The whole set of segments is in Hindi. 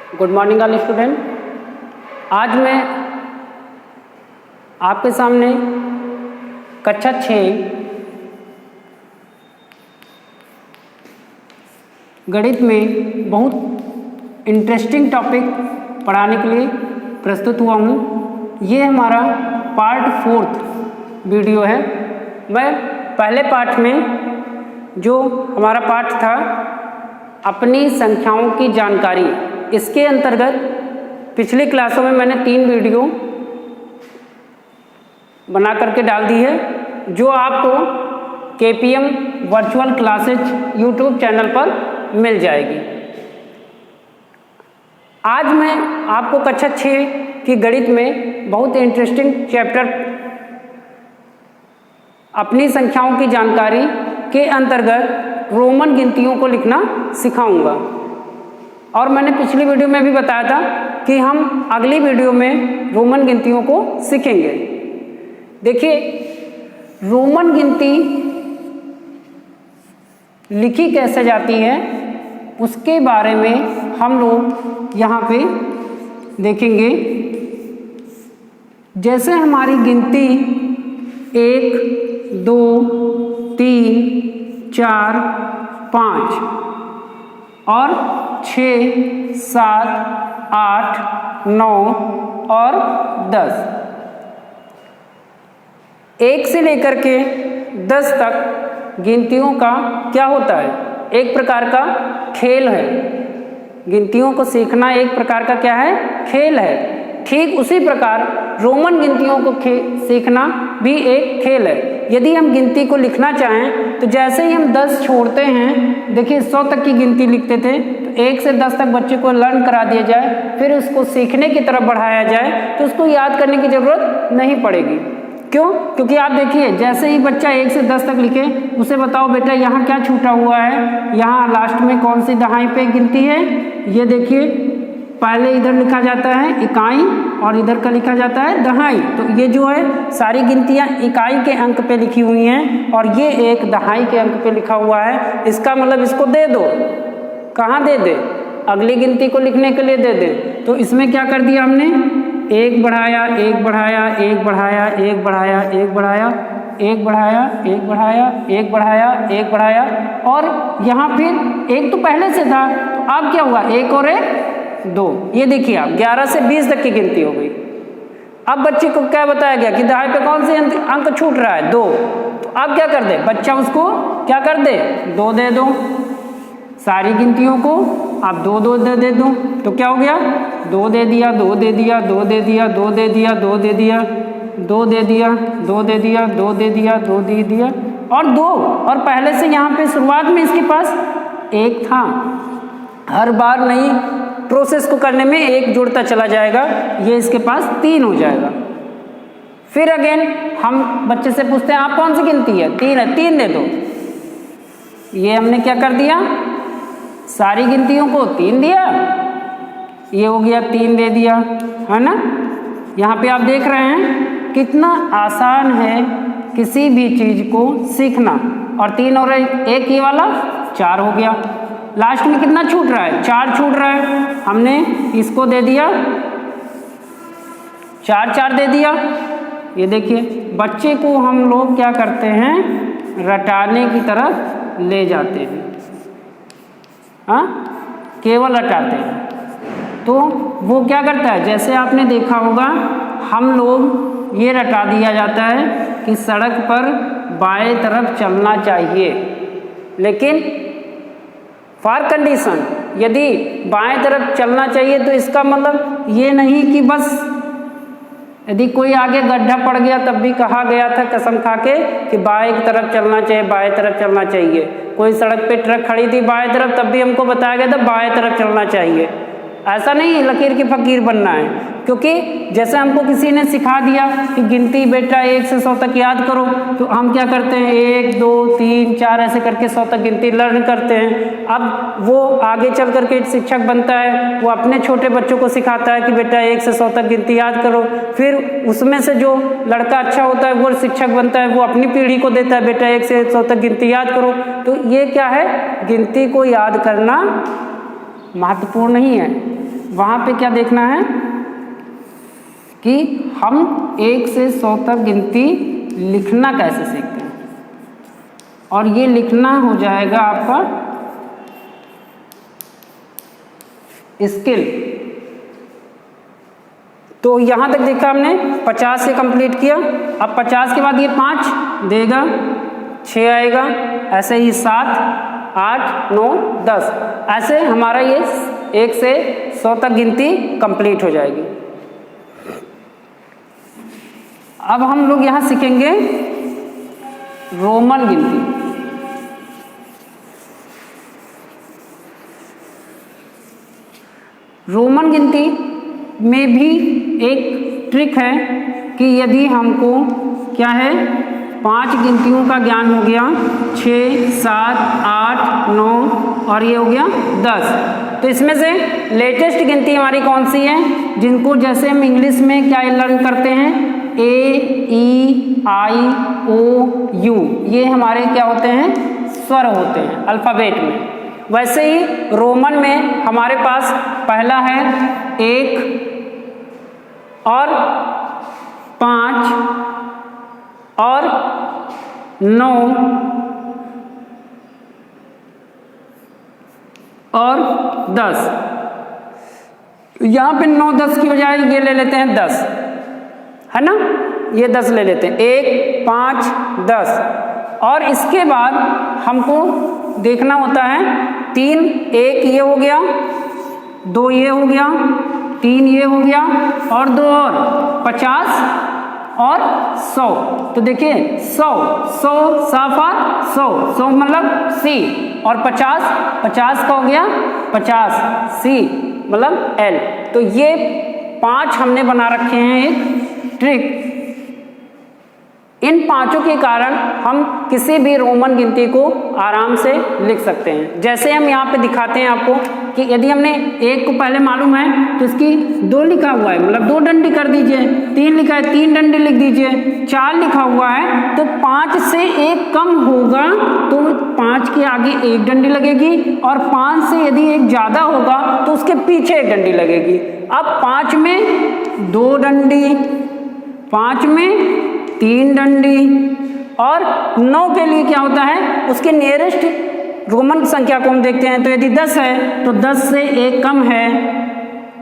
Good morning all student. आज मैं आपके सामने कक्षा 6 गणित में बहुत इंटरेस्टिंग टॉपिक पढ़ाने के लिए प्रस्तुत हुआ हूँ। ये हमारा पार्ट 4 वीडियो है। मैं पहले पार्ट में जो हमारा पाठ था अपनी संख्याओं की जानकारी, इसके अंतर्गत पिछली क्लासों में मैंने 3 वीडियो बना करके डाल दी है, जो आपको KPM virtual classes YouTube channel पर मिल जाएगी। आज मैं आपको कक्षा 6 की गणित में बहुत इंटरेस्टिंग चैप्टर अपनी संख्याओं की जानकारी के अंतर्गत रोमन गिनतियों को लिखना सिखाऊंगा। और मैंने पिछली वीडियो में भी बताया था कि हम अगली वीडियो में रोमन गिनतियों को सीखेंगे। देखिए, रोमन गिनती लिखी कैसे जाती है उसके बारे में हम लोग यहाँ पे देखेंगे। जैसे हमारी गिनती 1 2 3 4 5 और 6 7 8 9 और 10, 1 से लेकर के 10 तक गिनतियों का क्या होता है, एक प्रकार का खेल है। गिनतियों को सीखना एक प्रकार का क्या है, खेल है। ठीक उसी प्रकार रोमन गिनतियों को सीखना भी एक खेल है। यदि हम गिनती को लिखना चाहें तो जैसे ही हम 10 छोड़ते हैं, देखिए 100 तक की गिनती लिखते थे, तो 1 से 10 तक बच्चे को लर्न करा दिया जाए, फिर उसको सीखने की तरफ बढ़ाया जाए तो उसको याद करने की ज़रूरत नहीं पड़ेगी। क्यों? क्योंकि आप देखिए, जैसे ही बच्चा 1 से 10 तक लिखे, उसे बताओ बेटा यहाँ क्या छूटा हुआ है, यहाँ लास्ट में कौन सी दहाई पे गिनती है। ये देखिए, पहले इधर लिखा जाता है इकाई और इधर का लिखा जाता है दहाई। तो ये जो है सारी गिनतियाँ इकाई के अंक पे लिखी हुई हैं और ये एक दहाई के अंक पे लिखा हुआ है। इसका मतलब इसको दे दो, कहाँ दे दे, अगली गिनती को लिखने के लिए दे दे। तो इसमें क्या कर दिया हमने, 1 बढ़ाया 1 बढ़ाया 1 बढ़ाया 1 बढ़ाया 1 बढ़ाया 1 बढ़ाया 1 बढ़ाया 1 बढ़ाया 1 बढ़ाया, और यहाँ फिर 1 तो पहले से था, तो अब क्या हुआ, 1 और 1 2। ये देखिए आप 11 से 20 तक की गिनती हो गई। अब बच्चे को क्या बताया गया कि दहाई पे कौन से अंक छूट रहा है, 2। तो अब क्या कर दे बच्चा, उसको क्या कर दे, 2 दे दो। सारी गिनतियों को आप 2 2 दे दो, तो क्या हो गया, 2 दे दिया 2 दे दिया 2 दे दिया 2 दे दिया 2 दे दिया 2 दे दिया 2 दे दिया 2 दे दिया 2 दे दिया और 2। और पहले से यहाँ पे शुरुआत में इसके पास 1 था। हर बार नई प्रोसेस को करने में 1 जुड़ता चला जाएगा, ये इसके पास 3 हो जाएगा। फिर अगेन हम बच्चे से पूछते हैं आप कौन सी गिनती है, 3 है, 3 दे दो। ये हमने क्या कर दिया, सारी गिनतियों को 3 दिया, ये हो गया 3 दे दिया, है ना। यहाँ पे आप देख रहे हैं कितना आसान है किसी भी चीज को सीखना। और 3 और 1 ये वाला 4 हो गया। लास्ट में कितना छूट रहा है, 4 छूट रहा है, हमने इसको दे दिया 4 4 दे दिया। ये देखिए, बच्चे को हम लोग क्या करते हैं, रटाने की तरफ ले जाते हैं, हाँ, केवल रटाते हैं। तो वो क्या करता है, जैसे आपने देखा होगा हम लोग ये रटा दिया जाता है कि सड़क पर बाएं तरफ चलना चाहिए, लेकिन फॉर कंडीशन, यदि बाएं तरफ चलना चाहिए तो इसका मतलब ये नहीं कि बस यदि कोई आगे गड्ढा पड़ गया तब भी कहा गया था कसम खा के कि बाएं तरफ चलना चाहिए, बाएं तरफ चलना चाहिए। कोई सड़क पे ट्रक खड़ी थी बाएं तरफ, तब भी हमको बताया गया था बाएं तरफ चलना चाहिए। ऐसा नहीं लकीर की फकीर बनना है, क्योंकि जैसे हमको किसी ने सिखा दिया कि गिनती बेटा 1 से 100 तक याद करो, तो हम क्या करते हैं 1 2 3 4 ऐसे करके 100 तक गिनती लर्न करते हैं। अब वो आगे चल करके शिक्षक बनता है, वो अपने छोटे बच्चों को सिखाता है कि बेटा 1 से 100 तक गिनती याद करो। फिर उसमें से जो लड़का अच्छा होता है वो शिक्षक बनता है, वो अपनी पीढ़ी को देता है बेटा 1 से 100 तक गिनती याद करो। तो ये क्या है, गिनती को याद करना महत्वपूर्ण नहीं है, वहाँ पे क्या देखना है कि हम 1 से 100 तक गिनती लिखना कैसे सीखते हैं, और ये लिखना हो जाएगा आपका स्किल। तो यहाँ तक देखा हमने 50 से कंप्लीट किया। अब 50 के बाद ये 5 देगा, 6 आएगा, ऐसे ही 7, 8, 9, 10, ऐसे हमारा ये 1 से 100 तक गिनती कंप्लीट हो जाएगी। अब हम लोग यहाँ सीखेंगे रोमन गिनती। रोमन गिनती में भी एक ट्रिक है कि यदि हमको क्या है 5 गिनतियों का ज्ञान हो गया, 6, 7, 8, 9 और ये हो गया 10, तो इसमें से लेटेस्ट गिनती हमारी कौन सी है, जिनको जैसे हम इंग्लिश में क्या लर्न करते हैं, A, E, I, O, U, ये हमारे क्या होते हैं, स्वर होते हैं अल्फ़ाबेट में। वैसे ही रोमन में हमारे पास पहला है 1 और 5 और 9 और 10। यहाँ पे 9, 10 की बजाय ये ले लेते हैं 10, है ना, ये 10 ले लेते हैं, 1, 5, 10। और इसके बाद हमको देखना होता है 3, 1 ये हो गया, 2 ये हो गया, 3 ये हो गया और 2 और 50 और 100। तो देखिए 100, 100 साफा 100, 100 मतलब C, और 50, 50 का हो गया 50 C मतलब L। तो ये 5 हमने बना रखे हैं एक ट्रिक। इन 5 के कारण हम किसी भी रोमन गिनती को आराम से लिख सकते हैं। जैसे हम यहाँ पे दिखाते हैं आपको कि यदि हमने 1 को पहले मालूम है तो इसकी 2 लिखा हुआ है, मतलब 2 डंडी कर दीजिए, 3 लिखा है 3 डंडी लिख दीजिए, 4 लिखा हुआ है तो 5 से 1 कम होगा तो 5 के आगे 1 डंडी लगेगी, और 5 से यदि 1 ज़्यादा होगा तो उसके पीछे 1 डंडी लगेगी। अब 5 में 2 डंडी, 5 में 3 डंडी, और 9 के लिए क्या होता है, उसके नियरेस्ट रोमन संख्या को हम देखते हैं। तो यदि 10 है तो 10 से 1 कम है,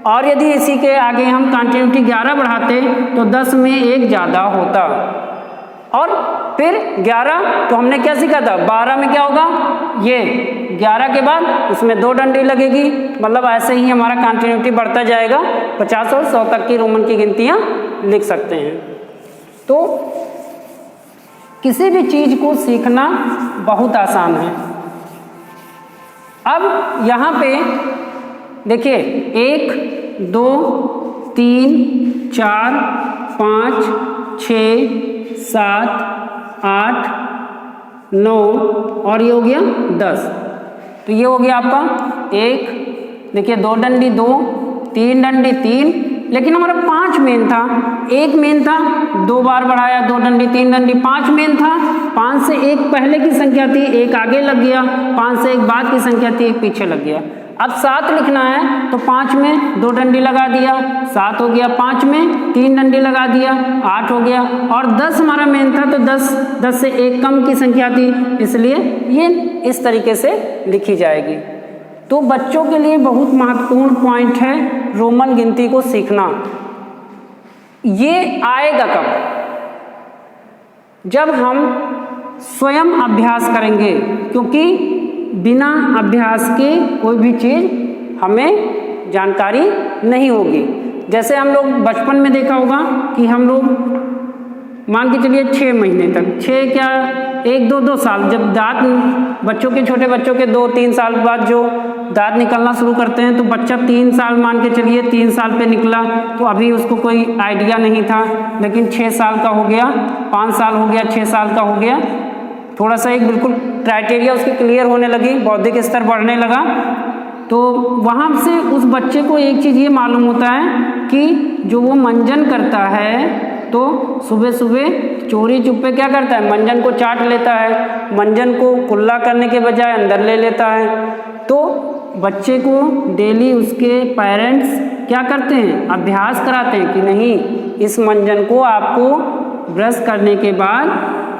और यदि इसी के आगे हम कंटिन्यूटी 11 बढ़ाते तो 10 में 1 ज़्यादा होता, और फिर 11 तो हमने क्या सीखा था, 12 में क्या होगा, ये 11 के बाद उसमें 2 डंडी लगेगी, मतलब ऐसे ही हमारा कंटिन्यूटी बढ़ता जाएगा। 50 और 100 तक की रोमन की गिनतियाँ लिख सकते हैं। तो किसी भी चीज़ को सीखना बहुत आसान है। अब यहाँ पे देखिए 1, 2, 3, 4, 5, 6, 7, 8, 9 और ये हो गया 10। तो ये हो गया आपका 1, देखिए 2 डंडी 2, 3 डंडी 3, लेकिन हमारा 5 मेन था, 1 मेन था, 2 बार बढ़ाया, 2 डंडी 3 डंडी, 5 मेन था, 5 से 1 पहले की संख्या थी, 1 आगे लग गया, 5 से 1 बाद की संख्या थी, 1 पीछे लग गया। अब 7 लिखना है तो 5 में 2 डंडी लगा दिया, 7 हो गया, 5 में 3 डंडी लगा दिया, 8 हो गया, और 10 हमारा मेन था तो 10 से 1 कम की संख्या थी, इसलिए ये इस तरीके से लिखी जाएगी। तो बच्चों के लिए बहुत महत्वपूर्ण पॉइंट है रोमन गिनती को सीखना। ये आएगा कब, जब हम स्वयं अभ्यास करेंगे, क्योंकि बिना अभ्यास के कोई भी चीज़ हमें जानकारी नहीं होगी। जैसे हम लोग बचपन में देखा होगा कि हम लोग मान के चलिए 6 महीने तक, 6 क्या 1-2 साल, जब दांत बच्चों के, छोटे बच्चों के 2-3 साल बाद जो दांत निकलना शुरू करते हैं तो बच्चा 3 साल मान के चलिए 3 साल पे निकला तो अभी उसको कोई आइडिया नहीं था, लेकिन 6 साल का हो गया, 5 साल हो गया, 6 साल का हो गया, थोड़ा सा एक बिल्कुल क्राइटेरिया उसकी क्लियर होने लगी, बौद्धिक स्तर बढ़ने लगा, तो वहाँ से उस बच्चे को एक चीज़ ये मालूम होता है कि जो वो मंजन करता है तो सुबह सुबह चोरी चुप्पे क्या करता है, मंजन को चाट लेता है, मंजन को कुल्ला करने के बजाय अंदर ले लेता है। तो बच्चे को डेली उसके पेरेंट्स क्या करते हैं, अभ्यास कराते हैं कि नहीं, इस मंजन को आपको ब्रश करने के बाद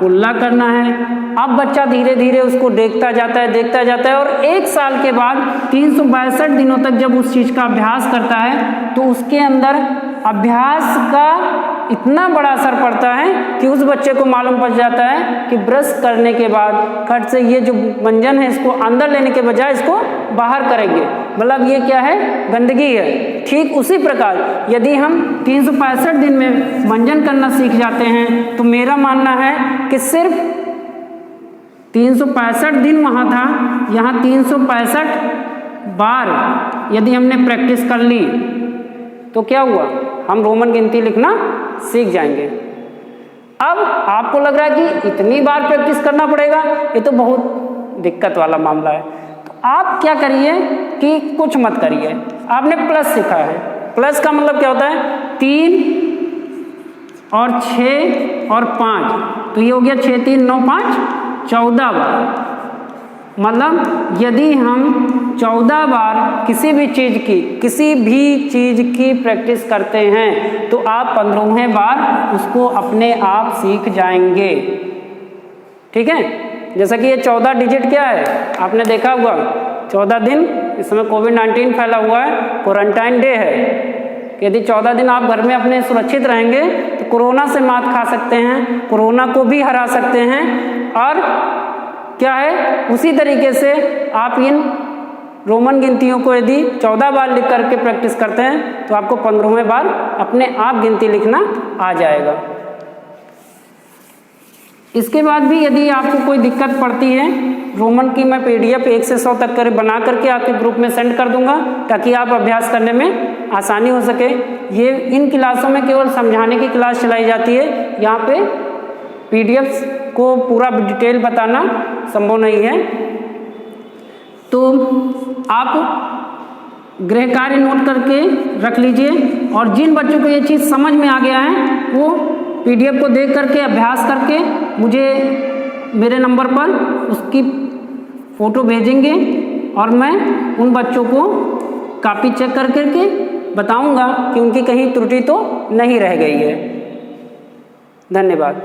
कुल्ला करना है। अब बच्चा धीरे धीरे उसको देखता जाता है और 1 साल के बाद 362 दिनों तक जब उस चीज़ का अभ्यास करता है तो उसके अंदर अभ्यास का इतना बड़ा असर पड़ता है कि उस बच्चे को मालूम पड़ जाता है कि ब्रश करने के बाद खट से ये जो मंजन है इसको अंदर लेने के बजाय इसको बाहर करेंगे, मतलब ये क्या है, गंदगी है। ठीक उसी प्रकार यदि हम 365 दिन में मंजन करना सीख जाते हैं तो मेरा मानना है कि सिर्फ 365 दिन वहाँ था, यहाँ 365 बार यदि हमने प्रैक्टिस कर ली तो क्या हुआ, हम रोमन गिनती लिखना सीख जाएंगे। अब आपको लग रहा है कि इतनी बार प्रैक्टिस करना पड़ेगा, ये तो बहुत दिक्कत वाला मामला है। तो आप क्या करिए कि कुछ मत करिए, आपने प्लस सीखा है। प्लस का मतलब क्या होता है, 3 और 6 और 5, तो ये हो गया 6 3 9 5 14 बार। मतलब यदि हम 14 बार किसी भी चीज़ की प्रैक्टिस करते हैं तो आप 15वें बार उसको अपने आप सीख जाएंगे। ठीक है, जैसा कि ये 14 डिजिट क्या है, आपने देखा हुआ 14 दिन, इस समय कोविड-19 फैला हुआ है, क्वारंटाइन डे है। यदि 14 दिन आप घर में अपने सुरक्षित रहेंगे तो कोरोना से मात खा सकते हैं, कोरोना को भी हरा सकते हैं। और क्या है, उसी तरीके से आप इन रोमन गिनतियों को यदि 14 बार लिख करके प्रैक्टिस करते हैं तो आपको 15वें बार अपने आप गिनती लिखना आ जाएगा। इसके बाद भी यदि आपको कोई दिक्कत पड़ती है, रोमन की मैं PDF 1 से 100 तक बना करके आपके ग्रुप में सेंड कर दूंगा ताकि आप अभ्यास करने में आसानी हो सके। ये इन क्लासों में केवल समझाने की क्लास चलाई जाती है, यहाँ पे PDFs को पूरा डिटेल बताना संभव नहीं है। तो आप गृह कार्य नोट करके रख लीजिए और जिन बच्चों को ये चीज़ समझ में आ गया है वो PDF को देख करके अभ्यास करके मुझे मेरे नंबर पर उसकी फ़ोटो भेजेंगे और मैं उन बच्चों को कॉपी चेक कर करके बताऊंगा कि उनकी कहीं त्रुटि तो नहीं रह गई है। धन्यवाद।